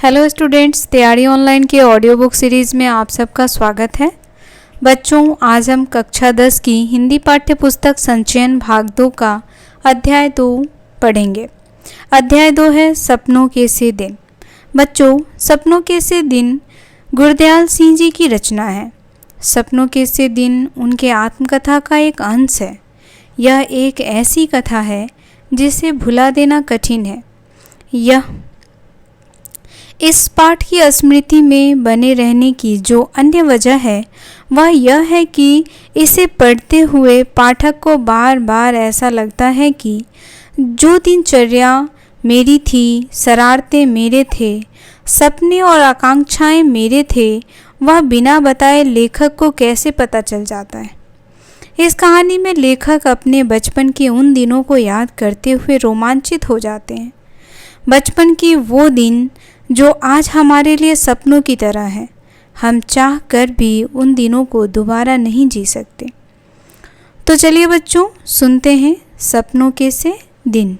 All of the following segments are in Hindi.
हेलो स्टूडेंट्स, तैयारी ऑनलाइन के ऑडियो बुक सीरीज़ में आप सबका स्वागत है। बच्चों, आज हम कक्षा 10 की हिंदी पाठ्य पुस्तक संचयन भाग 2 का अध्याय 2 पढ़ेंगे। अध्याय 2 है सपनों के से दिन। बच्चों, सपनों के से दिन गुरदयाल सिंह जी की रचना है। सपनों के से दिन उनके आत्मकथा का एक अंश है। यह एक ऐसी कथा है जिसे भुला देना कठिन है। यह इस पाठ की स्मृति में बने रहने की जो अन्य वजह है वह यह है कि इसे पढ़ते हुए पाठक को बार बार ऐसा लगता है कि जो दिनचर्या मेरी थी, शरारतें मेरे थे, सपने और आकांक्षाएं मेरे थे, वह बिना बताए लेखक को कैसे पता चल जाता है। इस कहानी में लेखक अपने बचपन के उन दिनों को याद करते हुए रोमांचित हो जाते हैं। बचपन की वो दिन जो आज हमारे लिए सपनों की तरह है। हम चाह कर भी उन दिनों को दोबारा नहीं जी सकते। तो चलिए बच्चों, सुनते हैं सपनों के से दिन।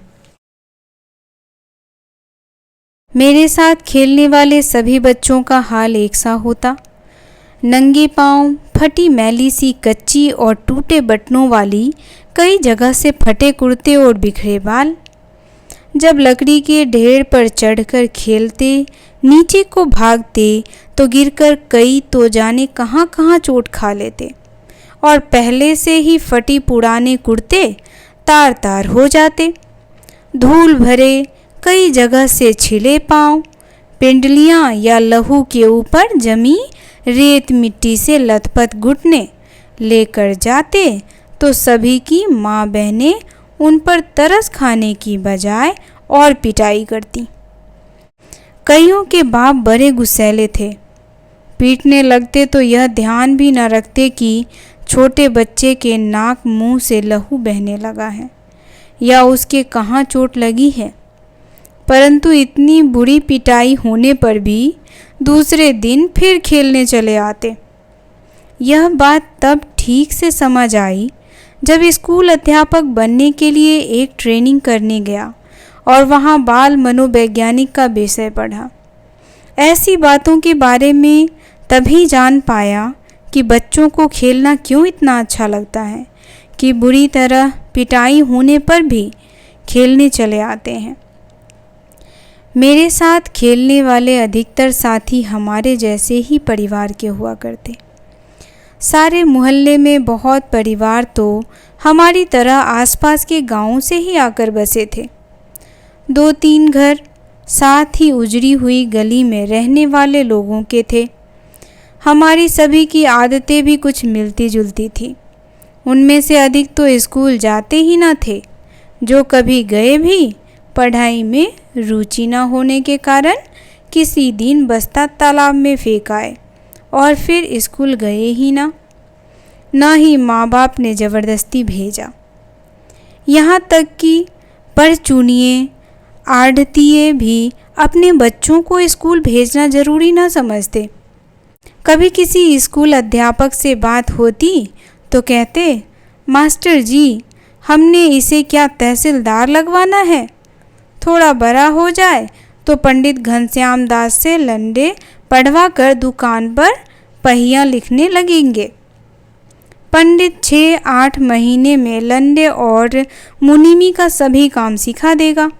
मेरे साथ खेलने वाले सभी बच्चों का हाल एक सा होता। नंगे पांव, फटी मैली सी कच्ची और टूटे बटनों वाली, कई जगह से फटे कुर्ते और बिखरे बाल। जब लकड़ी के ढेर पर चढ़कर खेलते, नीचे को भागते तो गिरकर कई तो जाने कहाँ कहाँ चोट खा लेते और पहले से ही फटी पुराने कुर्ते तार तार हो जाते। धूल भरे कई जगह से छिले पांव, पिंडलियाँ या लहू के ऊपर जमी रेत मिट्टी से लथपथ घुटने लेकर जाते तो सभी की माँ बहनें उन पर तरस खाने की बजाय और पिटाई करती। कईयों के बाप बड़े गुस्सैले थे। पीटने लगते तो यह ध्यान भी न रखते कि छोटे बच्चे के नाक मुंह से लहू बहने लगा है या उसके कहाँ चोट लगी है। परंतु इतनी बुरी पिटाई होने पर भी दूसरे दिन फिर खेलने चले आते। यह बात तब ठीक से समझ आई जब स्कूल अध्यापक बनने के लिए एक ट्रेनिंग करने गया और वहाँ बाल मनोवैज्ञानिक का विषय पढ़ा। ऐसी बातों के बारे में तभी जान पाया कि बच्चों को खेलना क्यों इतना अच्छा लगता है कि बुरी तरह पिटाई होने पर भी खेलने चले आते हैं। मेरे साथ खेलने वाले अधिकतर साथी हमारे जैसे ही परिवार के हुआ करते। सारे मोहल्ले में बहुत परिवार तो हमारी तरह आसपास के गांवों से ही आकर बसे थे। 2-3 घर साथ ही उजड़ी हुई गली में रहने वाले लोगों के थे। हमारी सभी की आदतें भी कुछ मिलती जुलती थी। उनमें से अधिक तो स्कूल जाते ही न थे। जो कभी गए भी पढ़ाई में रुचि न होने के कारण किसी दिन बस्ता तालाब में फेंक आए और फिर स्कूल गए ही ना ही माँ बाप ने ज़बरदस्ती भेजा। यहाँ तक कि परचूनिए आढ़तिए भी अपने बच्चों को स्कूल भेजना ज़रूरी ना समझते। कभी किसी स्कूल अध्यापक से बात होती तो कहते, मास्टर जी, हमने इसे क्या तहसीलदार लगवाना है? थोड़ा बड़ा हो जाए तो पंडित घनश्याम दास से लंडे पढ़वा कर दुकान पर पहिया लिखने लगेंगे। पंडित 6-8 महीने में लंडे और मुनीमी का सभी काम सिखा देगा।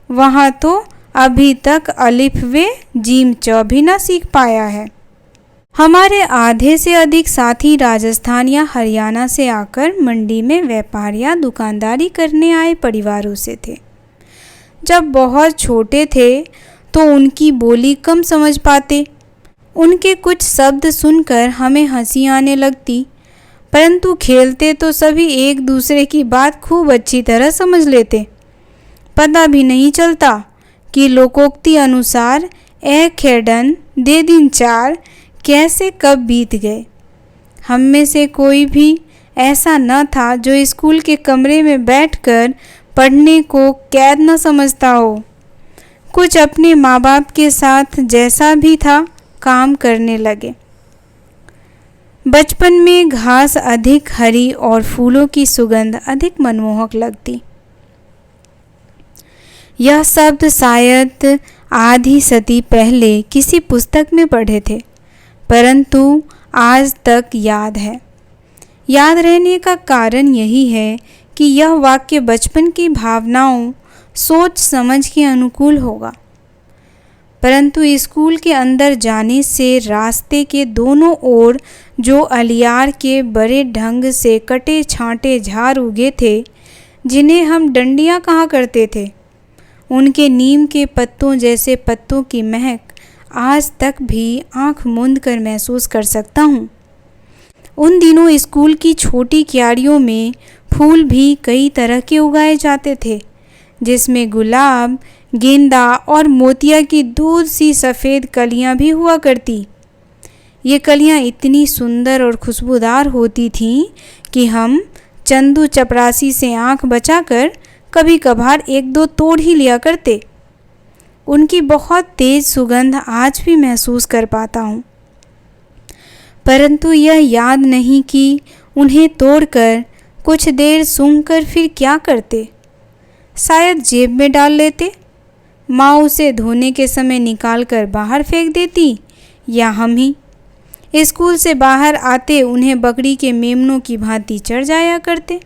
वहाँ तो अभी तक अलिफ व जीम च भी न सीख पाया है। हमारे आधे से अधिक साथी राजस्थान या हरियाणा से आकर मंडी में व्यापार या दुकानदारी करने आए परिवारों से थे। जब बहुत छोटे थे तो उनकी बोली कम समझ पाते। उनके कुछ शब्द सुनकर हमें हंसी आने लगती, परंतु खेलते तो सभी एक दूसरे की बात खूब अच्छी तरह समझ लेते। पता भी नहीं चलता कि लोकोक्ति अनुसार ए खेडन दे दिन चार कैसे कब बीत गए। हम में से कोई भी ऐसा न था जो स्कूल के कमरे में बैठकर पढ़ने को कैद न समझता हो। कुछ अपने माँ बाप के साथ जैसा भी था काम करने लगे। बचपन में घास अधिक हरी और फूलों की सुगंध अधिक मनमोहक लगती। यह शब्द शायद आधी सदी पहले किसी पुस्तक में पढ़े थे, परंतु आज तक याद है। याद रहने का कारण यही है कि यह वाक्य बचपन की भावनाओं, सोच समझ के अनुकूल होगा। परंतु स्कूल के अंदर जाने से रास्ते के दोनों ओर जो अलियार के बड़े ढंग से कटे छांटे झाड़ उगे थे, जिन्हें हम डंडियाँ कहा करते थे, उनके नीम के पत्तों जैसे पत्तों की महक आज तक भी आँख मूंद कर महसूस कर सकता हूँ। उन दिनों स्कूल की छोटी क्यारियों में फूल भी कई तरह के उगाए जाते थे, जिसमें गुलाब, गेंदा और मोतिया की दूध सी सफ़ेद कलियां भी हुआ करती। ये कलियां इतनी सुंदर और खुशबूदार होती थीं कि हम चंदू चपरासी से आँख बचाकर कभी कभार एक दो तोड़ ही लिया करते। उनकी बहुत तेज़ सुगंध आज भी महसूस कर पाता हूँ, परंतु यह याद नहीं कि उन्हें तोड़कर कुछ देर सूंघकर फिर क्या करते। शायद जेब में डाल लेते, माँ उसे धोने के समय निकालकर बाहर फेंक देती, या हम ही स्कूल से बाहर आते उन्हें बकरी के मेमनों की भांति चढ़ जाया करते।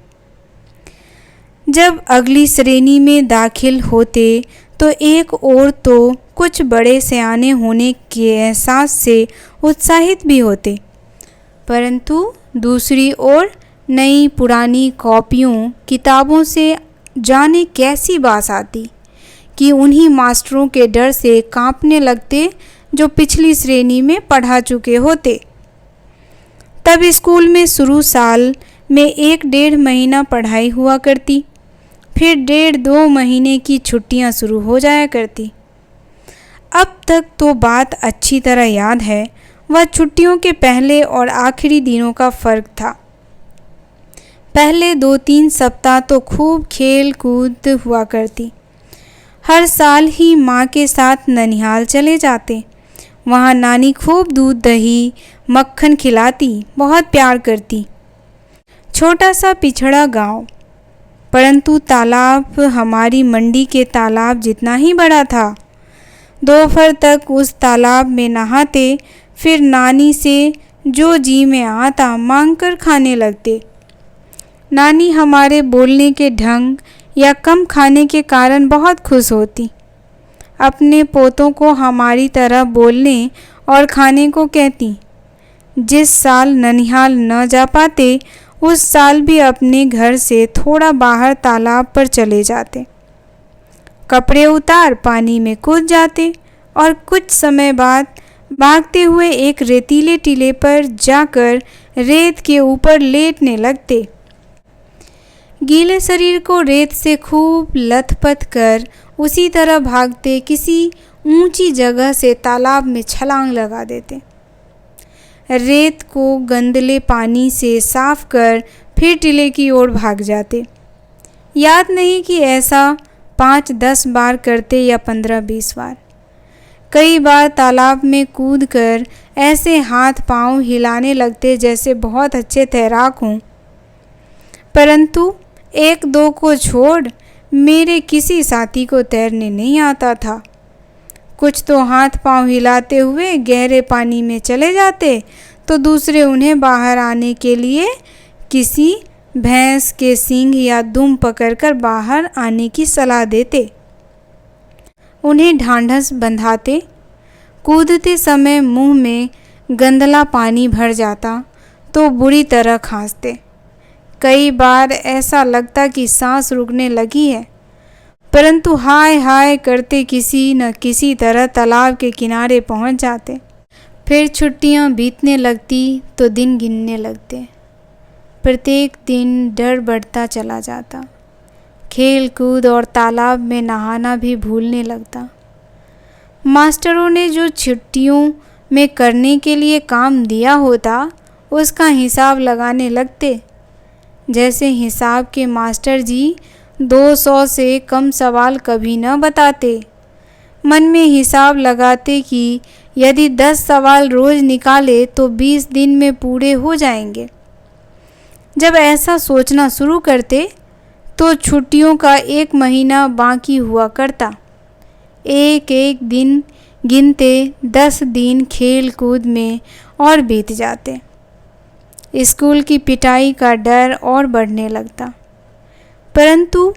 जब अगली श्रेणी में दाखिल होते तो एक ओर तो कुछ बड़े सयाने होने के एहसास से उत्साहित भी होते, परंतु दूसरी ओर नई पुरानी कॉपियों, किताबों से जाने कैसी बात आती कि उन्हीं मास्टरों के डर से कांपने लगते जो पिछली श्रेणी में पढ़ा चुके होते। तब स्कूल में शुरू साल में 1-1.5 महीना पढ़ाई हुआ करती, फिर 1.5-2 महीने की छुट्टियां शुरू हो जाया करती। अब तक तो बात अच्छी तरह याद है, वह छुट्टियों के पहले और आखिरी दिनों का फ़र्क था। पहले 2-3 सप्ताह तो खूब खेल कूद हुआ करती। हर साल ही माँ के साथ ननिहाल चले जाते। वहाँ नानी खूब दूध दही मक्खन खिलाती, बहुत प्यार करती। छोटा सा पिछड़ा गांव, परंतु तालाब हमारी मंडी के तालाब जितना ही बड़ा था। दोपहर तक उस तालाब में नहाते, फिर नानी से जो जी में आता मांगकर खाने लगते। नानी हमारे बोलने के ढंग या कम खाने के कारण बहुत खुश होती। अपने पोतों को हमारी तरह बोलने और खाने को कहती। जिस साल ननिहाल न जा पाते, उस साल भी अपने घर से थोड़ा बाहर तालाब पर चले जाते। कपड़े उतार पानी में कूद जाते और कुछ समय बाद भागते हुए एक रेतीले टीले पर जाकर रेत के ऊपर लेटने लगते। गीले शरीर को रेत से खूब लथपथ कर उसी तरह भागते किसी ऊंची जगह से तालाब में छलांग लगा देते। रेत को गंदले पानी से साफ कर फिर टीले की ओर भाग जाते। याद नहीं कि ऐसा 5-10 बार करते या 15-20 बार। कई बार तालाब में कूदकर ऐसे हाथ पांव हिलाने लगते जैसे बहुत अच्छे तैराक हों, परंतु 1-2 को छोड़ मेरे किसी साथी को तैरने नहीं आता था। कुछ तो हाथ पांव हिलाते हुए गहरे पानी में चले जाते, तो दूसरे उन्हें बाहर आने के लिए किसी भैंस के सींग या दुम पकड़कर बाहर आने की सलाह देते। उन्हें ढांढस बंधाते। कूदते समय मुंह में गंदला पानी भर जाता तो बुरी तरह खांसते। कई बार ऐसा लगता कि सांस रुकने लगी है, परंतु हाय हाय करते किसी न किसी तरह तालाब के किनारे पहुंच जाते। फिर छुट्टियां बीतने लगती तो दिन गिनने लगते। प्रत्येक दिन डर बढ़ता चला जाता। खेल कूद और तालाब में नहाना भी भूलने लगता। मास्टरों ने जो छुट्टियों में करने के लिए काम दिया होता, उसका हिसाब लगाने लगते। जैसे हिसाब के मास्टर जी 200 से कम सवाल कभी न बताते। मन में हिसाब लगाते कि यदि 10 सवाल रोज़ निकाले तो 20 दिन में पूरे हो जाएंगे। जब ऐसा सोचना शुरू करते तो छुट्टियों का 1 महीना बाकी हुआ करता। एक एक दिन गिनते 10 दिन खेल कूद में और बीत जाते। स्कूल की पिटाई का डर और बढ़ने लगता, परंतु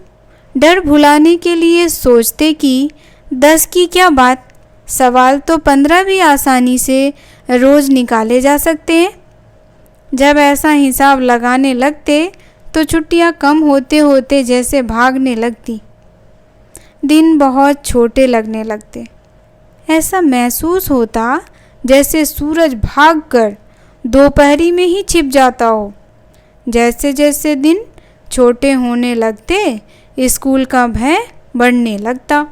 डर भुलाने के लिए सोचते कि 10 की क्या बात, सवाल तो 15 भी आसानी से रोज़ निकाले जा सकते हैं। जब ऐसा हिसाब लगाने लगते तो छुट्टियां कम होते होते जैसे भागने लगती, दिन बहुत छोटे लगने लगते। ऐसा महसूस होता जैसे सूरज भागकर दोपहरी में ही छिप जाता हो। जैसे जैसे दिन छोटे होने लगते स्कूल का भय बढ़ने लगता।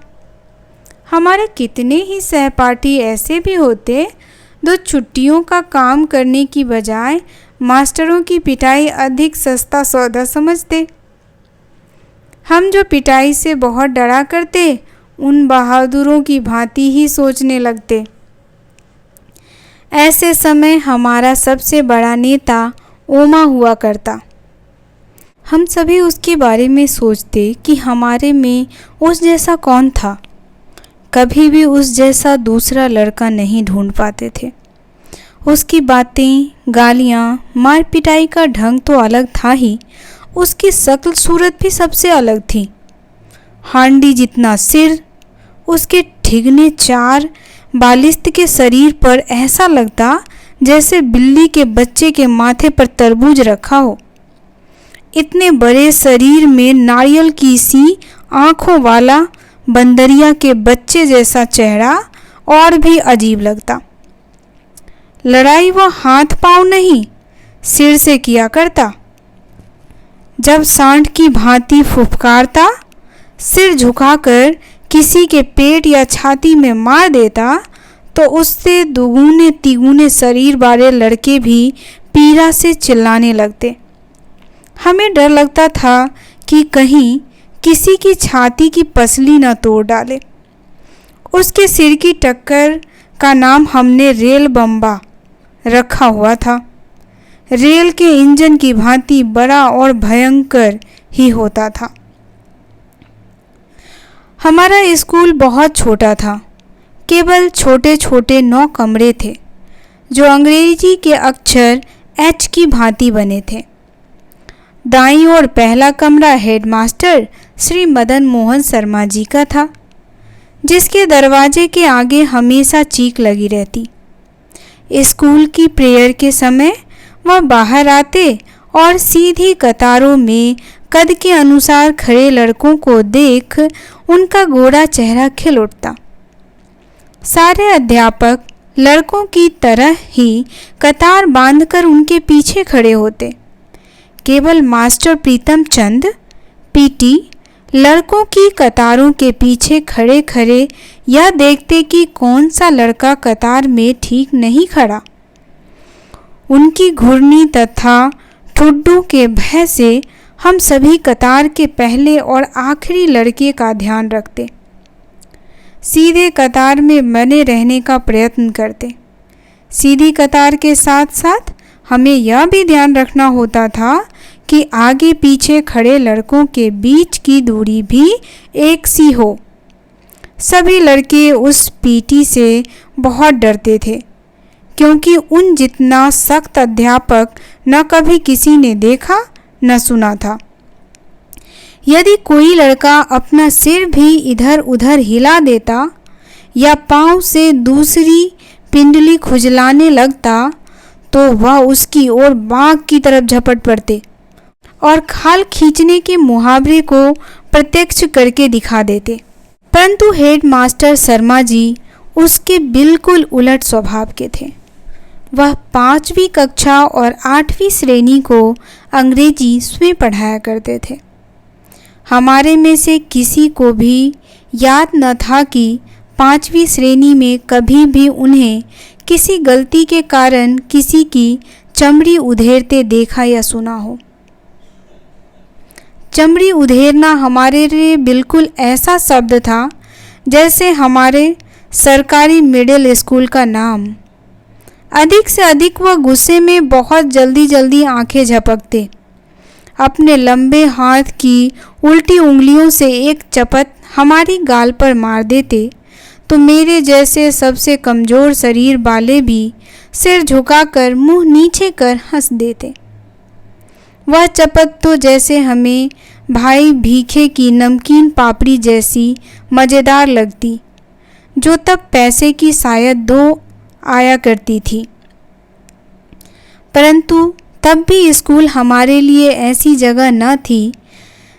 हमारे कितने ही सहपाठी ऐसे भी होते जो छुट्टियों का काम करने की बजाय मास्टरों की पिटाई अधिक सस्ता सौदा समझते। हम जो पिटाई से बहुत डरा करते उन बहादुरों की भांति ही सोचने लगते। ऐसे समय हमारा सबसे बड़ा नेता ओमा हुआ करता। हम सभी उसके बारे में सोचते कि हमारे में उस जैसा कौन था। कभी भी उस जैसा दूसरा लड़का नहीं ढूंढ पाते थे। उसकी बातें, गालियाँ, मार पिटाई का ढंग तो अलग था ही, उसकी शक्ल सूरत भी सबसे अलग थी। हांडी जितना सिर, उसके ठिगने 4 बालिस्त के शरीर पर ऐसा लगता जैसे बिल्ली के बच्चे के माथे पर तरबूज रखा हो। इतने बड़े शरीर में नारियल की सी आँखों वाला बंदरिया के बच्चे जैसा चेहरा और भी अजीब लगता। लड़ाई वो हाथ पांव नहीं, सिर से किया करता। जब सांड की भांति फुफकारता, सिर झुकाकर किसी के पेट या छाती में मार देता तो उससे दुगुने तिगुने शरीर वाले लड़के भी पीड़ा से चिल्लाने लगते। हमें डर लगता था कि कहीं किसी की छाती की पसली न तोड़ डाले। उसके सिर की टक्कर का नाम हमने रेल बम्बा रखा हुआ था। रेल के इंजन की भांति बड़ा और भयंकर ही होता था। हमारा स्कूल बहुत छोटा था। केवल छोटे छोटे 9 कमरे थे जो अंग्रेजी के अक्षर H की भांति बने थे। दाईं ओर पहला कमरा हेडमास्टर श्री मदन मोहन शर्मा जी का था, जिसके दरवाजे के आगे हमेशा चीख लगी रहती। स्कूल की प्रेयर के समय वह बाहर आते और सीधी कतारों में कद के अनुसार खड़े लड़कों को देख उनका गोरा चेहरा खिल उठता। सारे अध्यापक लड़कों की तरह ही कतार बांधकर उनके पीछे खड़े होते। केवल मास्टर प्रीतम चंद पीटी लड़कों की कतारों के पीछे खड़े खड़े यह देखते कि कौन सा लड़का कतार में ठीक नहीं खड़ा। उनकी घुर्नी तथा ठुड्डों के भय से हम सभी कतार के पहले और आखिरी लड़के का ध्यान रखते, सीधे कतार में बने रहने का प्रयत्न करते। सीधी कतार के साथ साथ हमें यह भी ध्यान रखना होता था कि आगे पीछे खड़े लड़कों के बीच की दूरी भी एक सी हो। सभी लड़के उस पीटी से बहुत डरते थे, क्योंकि उन जितना सख्त अध्यापक न कभी किसी ने देखा न सुना था। यदि कोई लड़का अपना सिर भी इधर उधर हिला देता या पांव से दूसरी पिंडली खुजलाने लगता तो वह उसकी ओर बाघ की तरफ झपट पड़ते और खाल खींचने के मुहावरे को प्रत्यक्ष करके दिखा देते। परंतु हेडमास्टर शर्मा जी उसके बिल्कुल उलट स्वभाव के थे। वह 5वीं कक्षा और 8वीं श्रेणी को अंग्रेजी स्वयं पढ़ाया करते थे। हमारे में से किसी को भी याद न था कि 5वीं श्रेणी में कभी भी उन्हें किसी गलती के कारण किसी की चमड़ी उधेड़ते देखा या सुना हो। चमड़ी उधेड़ना हमारे लिए बिल्कुल ऐसा शब्द था जैसे हमारे सरकारी मिडिल स्कूल का नाम। अधिक से अधिक वह गुस्से में बहुत जल्दी जल्दी आंखें झपकते, अपने लंबे हाथ की उल्टी उंगलियों से एक चपत हमारी गाल पर मार देते तो मेरे जैसे सबसे कमज़ोर शरीर वाले भी सिर झुकाकर मुंह नीचे कर हंस देते। वह चपत तो जैसे हमें भाई भीखे की नमकीन पापड़ी जैसी मज़ेदार लगती, जो तब पैसे की शायद 2 आया करती थी। परंतु तब भी स्कूल हमारे लिए ऐसी जगह न थी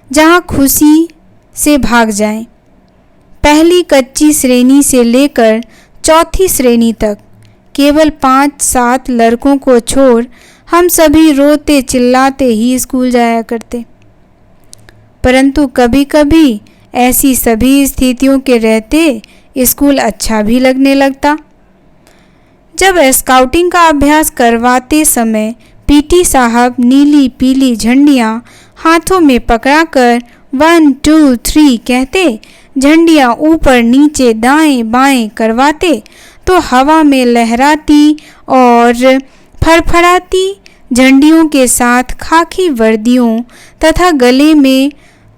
जहाँ खुशी से भाग जाएं। पहली कच्ची श्रेणी से लेकर चौथी श्रेणी तक केवल 5-7 लड़कों को छोड़ हम सभी रोते चिल्लाते ही स्कूल जाया करते। परंतु कभी कभी ऐसी सभी स्थितियों के रहते स्कूल अच्छा भी लगने लगता। जब स्काउटिंग का अभ्यास करवाते समय पीटी साहब नीली पीली झंडियाँ हाथों में पकड़ाकर 1 2 3 कहते, झंडियाँ ऊपर नीचे दाएं बाएं करवाते, तो हवा में लहराती और फड़फड़ाती झंडियों के साथ खाकी वर्दियों तथा गले में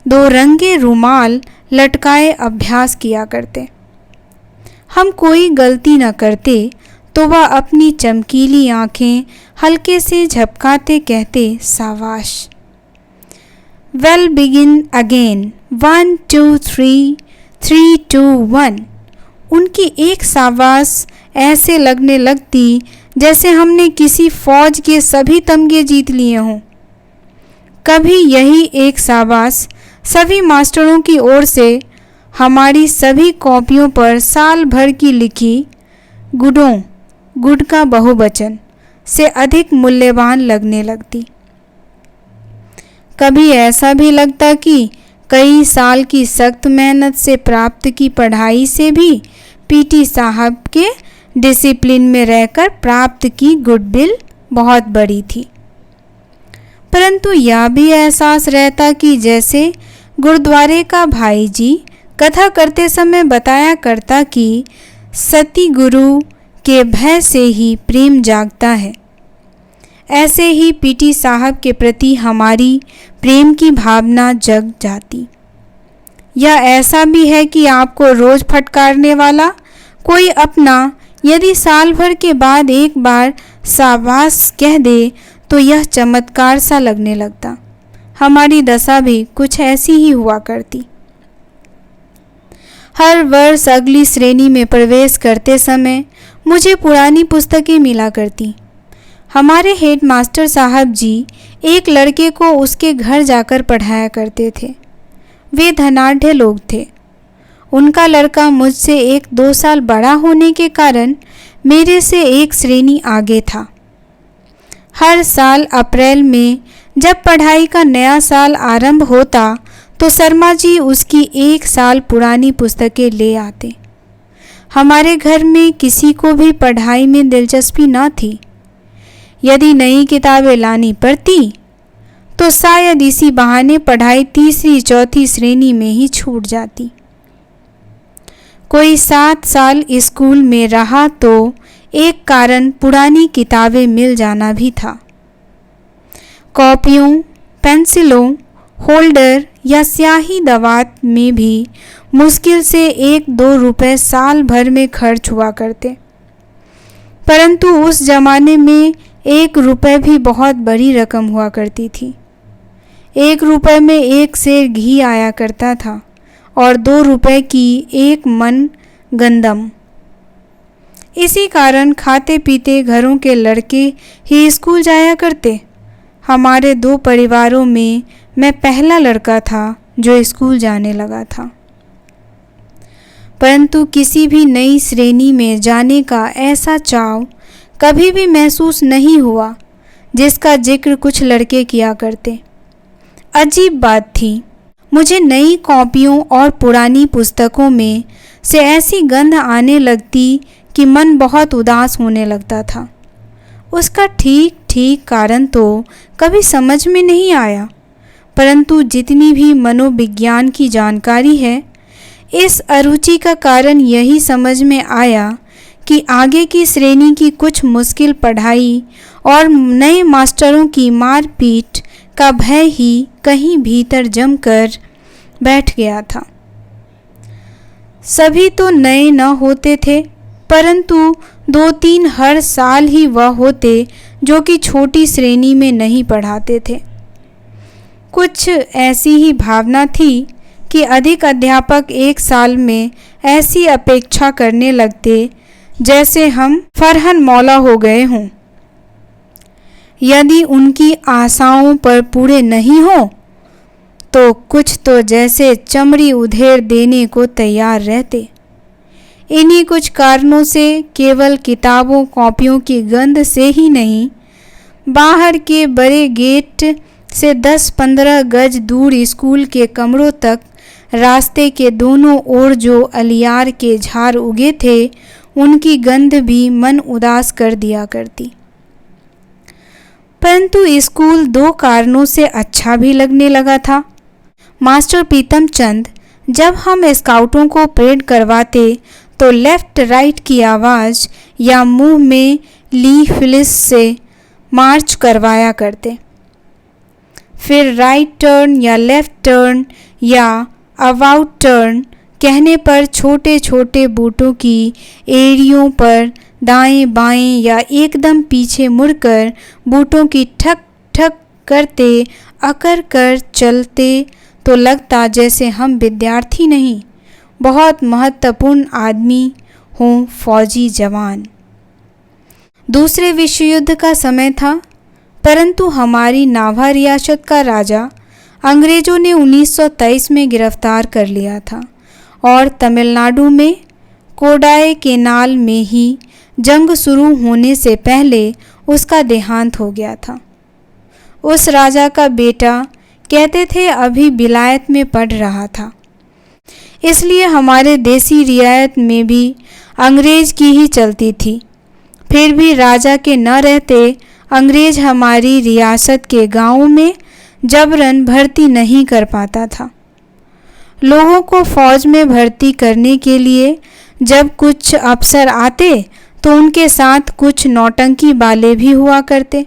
2 रंगे रुमाल लटकाए अभ्यास किया करते। हम कोई गलती न करते तो वह अपनी चमकीली आंखें हल्के से झपकाते कहते, शाबाश। Well begin again 1 2 3 3 2 1। उनकी एक शाबाश ऐसे लगने लगती जैसे हमने किसी फौज के सभी तमगे जीत लिए हों। कभी यही एक शाबाश सभी मास्टरों की ओर से हमारी सभी कॉपियों पर साल भर की लिखी गुडों, गुड का बहुवचन, से अधिक मूल्यवान लगने लगती। कभी ऐसा भी लगता कि कई साल की सख्त मेहनत से प्राप्त की पढ़ाई से भी पीटी साहब के डिसिप्लिन में रहकर प्राप्त की गुडविल बहुत बड़ी थी। परंतु यह भी एहसास रहता कि जैसे गुरुद्वारे का भाई जी कथा करते समय बताया करता कि सती गुरु के भय से ही प्रेम जागता है, ऐसे ही पीटी साहब के प्रति हमारी प्रेम की भावना जग जाती। यह ऐसा भी है कि आपको रोज़ फटकारने वाला कोई अपना यदि साल भर के बाद एक बार शाबाश कह दे तो यह चमत्कार सा लगने लगता। हमारी दशा भी कुछ ऐसी ही हुआ करती। हर वर्ष अगली श्रेणी में प्रवेश करते समय मुझे पुरानी पुस्तकें मिला करती। हमारे हेडमास्टर साहब जी एक लड़के को उसके घर जाकर पढ़ाया करते थे। वे धनाढ़ लोग थे। उनका लड़का मुझसे 1-2 साल बड़ा होने के कारण मेरे से एक श्रेणी आगे था। हर साल अप्रैल में जब पढ़ाई का नया साल आरंभ होता तो शर्मा जी उसकी 1 साल पुरानी पुस्तकें ले आते। हमारे घर में किसी को भी पढ़ाई में दिलचस्पी न थी। यदि नई किताबें लानी पड़ती तो शायद इसी बहाने पढ़ाई 3री-4थी श्रेणी में ही छूट जाती। कोई 7 साल स्कूल में रहा तो एक कारण पुरानी किताबें मिल जाना भी था। कॉपियों, पेंसिलों, होल्डर या स्याही दवात में भी मुश्किल से 1-2 रुपए साल भर में खर्च हुआ करते। परंतु उस जमाने में 1 रुपए भी बहुत बड़ी रकम हुआ करती थी। 1 रुपए में 1 सेर घी आया करता था और 2 रुपए की 1 मन गंदम। इसी कारण खाते पीते घरों के लड़के ही स्कूल जाया करते। हमारे 2 परिवारों में मैं पहला लड़का था जो स्कूल जाने लगा था। परंतु किसी भी नई श्रेणी में जाने का ऐसा चाव कभी भी महसूस नहीं हुआ जिसका जिक्र कुछ लड़के किया करते। अजीब बात थी, मुझे नई कॉपियों और पुरानी पुस्तकों में से ऐसी गंध आने लगती कि मन बहुत उदास होने लगता था। उसका ठीक ठीक कारण तो कभी समझ में नहीं आया, परंतु जितनी भी मनोविज्ञान की जानकारी है, इस अरुचि का कारण यही समझ में आया कि आगे की श्रेणी की कुछ मुश्किल पढ़ाई और नए मास्टरों की मारपीट का भय ही कहीं भीतर जमकर बैठ गया था। सभी तो नए न होते थे, परंतु 2-3 हर साल ही वह होते जो कि छोटी श्रेणी में नहीं पढ़ाते थे। कुछ ऐसी ही भावना थी कि अधिक अध्यापक एक साल में ऐसी अपेक्षा करने लगते जैसे हम फरहन मौला हो गए हों। यदि उनकी आशाओं पर पूरे नहीं हो तो कुछ तो जैसे चमड़ी उधेड़ देने को तैयार रहते। इन्हीं कुछ कारणों से केवल किताबों कॉपियों की गंध से ही नहीं, बाहर के बड़े गेट से 10-15 गज दूर स्कूल के कमरों तक रास्ते के दोनों ओर जो अलियार के झाड़ उगे थे, उनकी गंध भी मन उदास कर दिया करती। परंतु स्कूल 2 कारणों से अच्छा भी लगने लगा था। मास्टर प्रीतम चंद जब हम स्काउटों को परेड करवाते तो लेफ्ट राइट की आवाज़ या मुंह में ली फिलिस से मार्च करवाया करते। फिर राइट टर्न या लेफ्ट टर्न या अबाउट टर्न कहने पर छोटे छोटे बूटों की एड़ियों पर दाएं बाएं या एकदम पीछे मुड़कर बूटों की ठक ठक करते अकड़ कर चलते तो लगता जैसे हम विद्यार्थी नहीं, बहुत महत्वपूर्ण आदमी हों, फौजी जवान। दूसरे विश्व युद्ध का समय था, परंतु हमारी नाभा रियासत का राजा अंग्रेज़ों ने 1923 में गिरफ्तार कर लिया था और तमिलनाडु में कोडाई केनाल में ही जंग शुरू होने से पहले उसका देहांत हो गया था। उस राजा का बेटा कहते थे अभी विलायत में पढ़ रहा था, इसलिए हमारे देसी रियायत में भी अंग्रेज़ की ही चलती थी। फिर भी राजा के न रहते अंग्रेज़ हमारी रियासत के गांवों में जबरन भर्ती नहीं कर पाता था। लोगों को फौज में भर्ती करने के लिए जब कुछ अफसर आते तो उनके साथ कुछ नौटंकी वाले भी हुआ करते।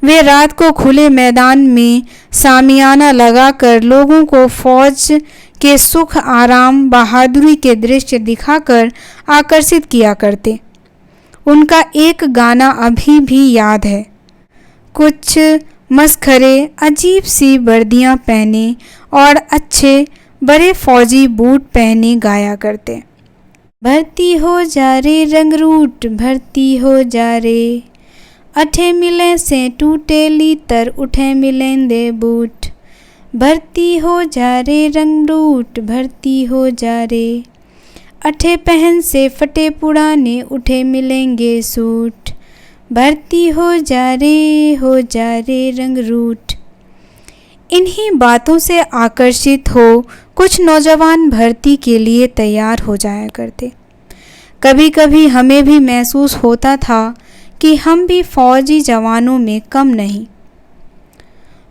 वे रात को खुले मैदान में सामियाना लगाकर लोगों को फौज के सुख आराम बहादुरी के दृश्य दिखाकर आकर्षित किया करते। उनका एक गाना अभी भी याद है। कुछ मस्खरे अजीब सी वर्दियां पहने और अच्छे बड़े फौजी बूट पहने गाया करते। भर्ती हो जा रे रंगरूट, भर्ती हो जा रे, अठे मिले से टूटे लीतर, उठे मिलेंदे बूट। भर्ती हो जा रे रंगरूट, भर्ती हो जा रे, अठे पहन से फटे पुराने, उठे मिलेंगे सूट। भर्ती हो जा रे रंगरूट। इन्हीं बातों से आकर्षित हो कुछ नौजवान भर्ती के लिए तैयार हो जाया करते। कभी कभी हमें भी महसूस होता था कि हम भी फौजी जवानों में कम नहीं।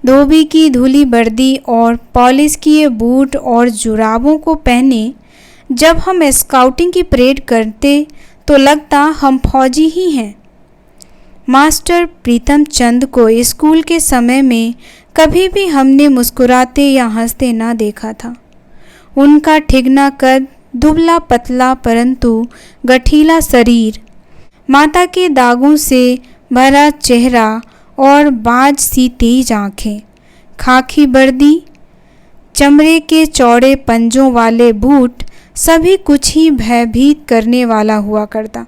धोबी की धुली वर्दी और पॉलिश किए बूट और जुराबों को पहने जब हम स्काउटिंग की परेड करते तो लगता हम फौजी ही हैं। मास्टर प्रीतम चंद को स्कूल के समय में कभी भी हमने मुस्कुराते या हंसते ना देखा था। उनका ठिगना कद, दुबला पतला परंतु गठीला शरीर, माता के दागों से भरा चेहरा और बाज सी तेज आँखें, खाकी वर्दी, चमड़े के चौड़े पंजों वाले बूट, सभी कुछ ही भयभीत करने वाला हुआ करता।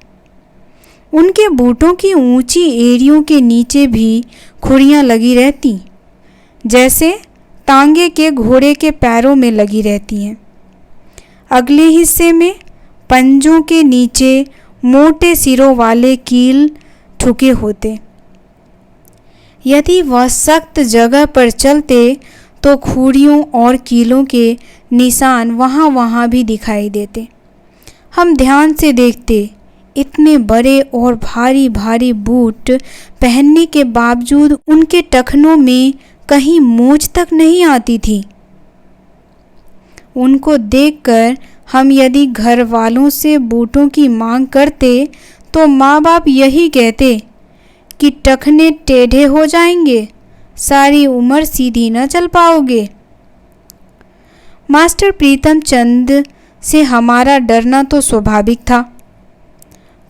उनके बूटों की ऊंची एड़ियों के नीचे भी खुरियां लगी रहती, जैसे तांगे के घोड़े के पैरों में लगी रहती हैं। अगले हिस्से में पंजों के नीचे मोटे सिरों वाले कील ठुके होते। यदि वह सख्त जगह पर चलते तो खुरियों और कीलों के निशान वहाँ भी दिखाई देते। हम ध्यान से देखते, इतने बड़े और भारी भारी बूट पहनने के बावजूद उनके टखनों में कहीं मोच तक नहीं आती थी। उनको देखकर हम यदि घर वालों से बूटों की मांग करते तो माँ बाप यही कहते कि टखने टेढ़े हो जाएंगे, सारी उम्र सीधी न चल पाओगे। मास्टर प्रीतम चंद से हमारा डरना तो स्वाभाविक था,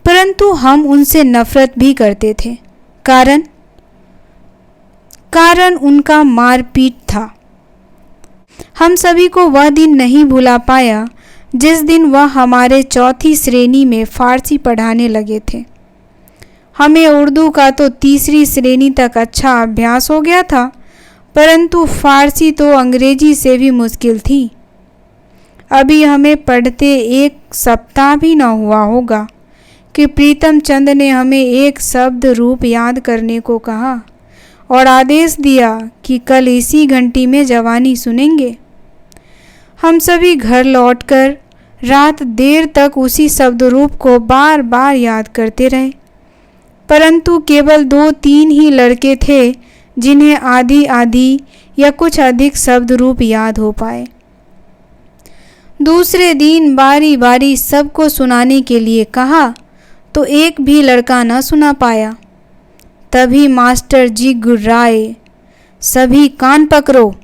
परंतु हम उनसे नफरत भी करते थे। कारण उनका मारपीट था। हम सभी को वह दिन नहीं भुला पाया जिस दिन वह हमारे चौथी श्रेणी में फारसी पढ़ाने लगे थे। हमें उर्दू का तो तीसरी श्रेणी तक अच्छा अभ्यास हो गया था, परंतु फारसी तो अंग्रेजी से भी मुश्किल थी। अभी हमें पढ़ते एक सप्ताह भी न हुआ होगा कि प्रीतम चंद ने हमें एक शब्द रूप याद करने को कहा और आदेश दिया कि कल इसी घंटी में जवानी सुनेंगे। हम सभी घर लौटकर रात देर तक उसी शब्द रूप को बार बार याद करते रहे, परंतु केवल 2-3 ही लड़के थे जिन्हें आधी आधी या कुछ अधिक शब्द रूप याद हो पाए। दूसरे दिन बारी बारी सबको सुनाने के लिए कहा तो एक भी लड़का न सुना पाया। तभी मास्टर जी गुर्राए, सभी कान पकड़ो।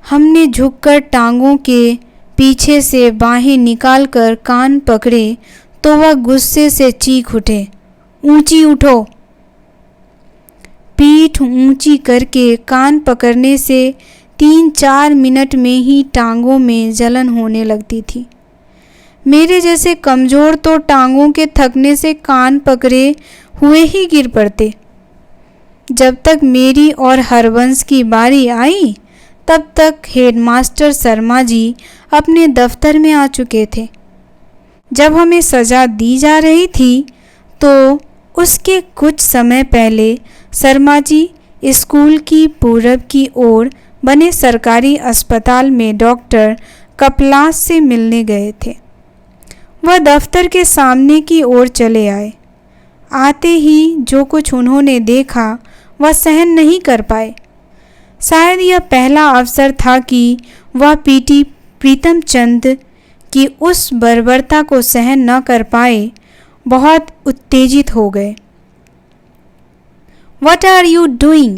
हमने झुककर टांगों के पीछे से बाहें निकालकर कान पकड़े तो वह गुस्से से चीख उठे, ऊंची उठो। पीठ ऊंची करके कान पकड़ने से 3-4 मिनट में ही टांगों में जलन होने लगती थी। मेरे जैसे कमज़ोर तो टांगों के थकने से कान पकड़े हुए ही गिर पड़ते। जब तक मेरी और हरवंश की बारी आई तब तक हेडमास्टर शर्मा जी अपने दफ्तर में आ चुके थे। जब हमें सज़ा दी जा रही थी तो उसके कुछ समय पहले शर्मा जी स्कूल की पूरब की ओर बने सरकारी अस्पताल में डॉक्टर कपलास से मिलने गए थे। वह दफ्तर के सामने की ओर चले आए। आते ही जो कुछ उन्होंने देखा वह सहन नहीं कर पाए। शायद यह पहला अवसर था कि वह पीटी प्रीतम चंद की उस बर्बरता को सहन न कर पाए, बहुत उत्तेजित हो गए। What are you doing?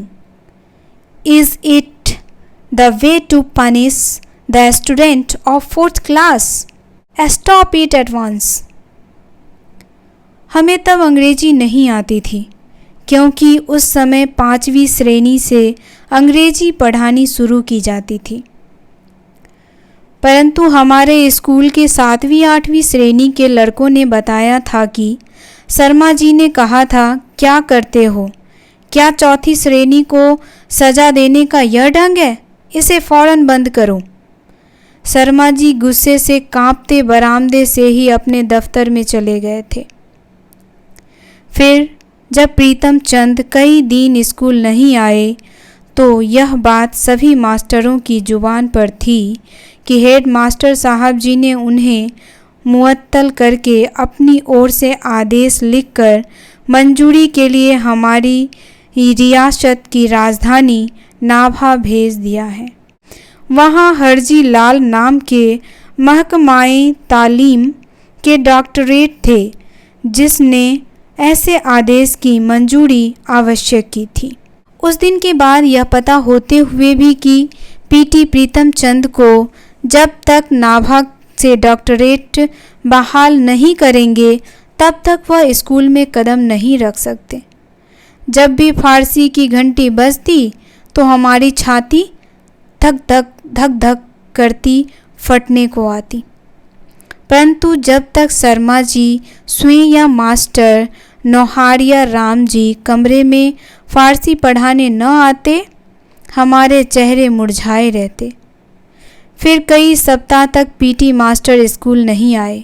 Is it the way to punish the student of 4th class? Stop it at once. हमें तब अंग्रेजी नहीं आती थी क्योंकि उस समय 5वीं श्रेणी से अंग्रेजी पढ़ानी शुरू की जाती थी, परंतु हमारे स्कूल के 7वीं-8वीं श्रेणी के लड़कों ने बताया था कि शर्मा जी ने कहा था, क्या करते हो? क्या चौथी श्रेणी को सज़ा देने का यह ढंग है? इसे फ़ौरन बंद करो। शर्मा जी गुस्से से कांपते बरामदे से ही अपने दफ्तर में चले गए थे। फिर जब प्रीतम चंद कई दिन स्कूल नहीं आए तो यह बात सभी मास्टरों की जुबान पर थी कि हेड मास्टर साहब जी ने उन्हें मुअत्तल करके अपनी ओर से आदेश लिखकर मंजूरी के लिए हमारी रियासत की राजधानी नाभा भेज दिया है। वहाँ हरजी लाल नाम के महकमाए तालीम के डॉक्टरेट थे जिसने ऐसे आदेश की मंजूरी आवश्यक की थी। उस दिन के बाद यह पता होते हुए भी कि पीटी प्रीतम चंद को जब तक नाभा से डॉक्टरेट बहाल नहीं करेंगे तब तक वह स्कूल में कदम नहीं रख सकते। जब भी फारसी की घंटी बजती तो हमारी छाती धक धक धक धक करती फटने को आती, परंतु जब तक शर्मा जी स्वयं या मास्टर नौहारिया राम जी कमरे में फारसी पढ़ाने न आते, हमारे चेहरे मुरझाए रहते। फिर कई सप्ताह तक पीटी मास्टर स्कूल नहीं आए।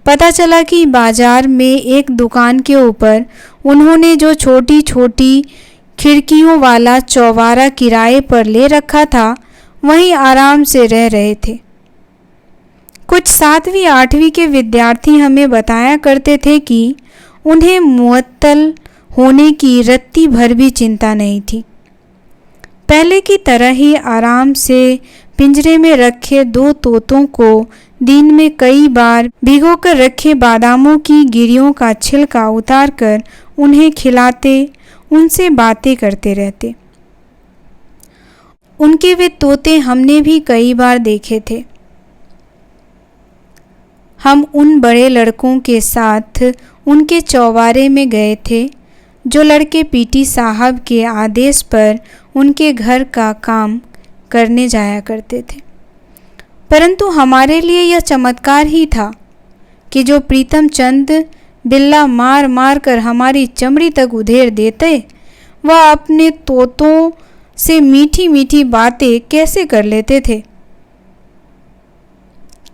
पता चला कि बाजार में एक दुकान के ऊपर उन्होंने जो छोटी छोटी खिड़कियों वाला चौबारा किराए पर ले रखा था वहीं आराम से रह रहे थे। कुछ 7वीं-8वीं के विद्यार्थी हमें बताया करते थे कि उन्हें मुअत्तल होने की रत्ती भर भी चिंता नहीं थी। पहले की तरह ही आराम से पिंजरे में रखे 2 तोतों को दिन में कई बार भिगोकर रखे बादामों की गिरियों का छिलका उतारकर उन्हें खिलाते, उनसे बातें करते रहते। उनके वे तोते हमने भी कई बार देखे थे। हम उन बड़े लड़कों के साथ उनके चौबारे में गए थे जो लड़के पीटी साहब के आदेश पर उनके घर का काम करने जाया करते थे। परंतु हमारे लिए यह चमत्कार ही था कि जो प्रीतम चंद बिल्ला मार मार कर हमारी चमड़ी तक उधेड़ देते, वह अपने तोतों से मीठी मीठी बातें कैसे कर लेते थे।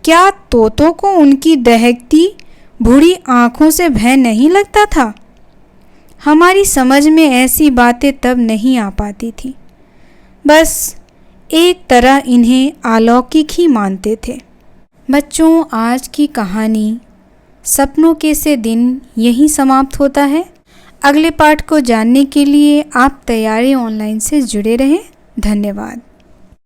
क्या तोतों को उनकी दहकती बूढ़ी आंखों से भय नहीं लगता था? हमारी समझ में ऐसी बातें तब नहीं आ पाती थी। बस एक तरह इन्हें अलौकिक ही मानते थे। बच्चों, आज की कहानी सपनों के से दिन यहीं समाप्त होता है। अगले पाठ को जानने के लिए आप तैयारी ऑनलाइन से जुड़े रहें। धन्यवाद।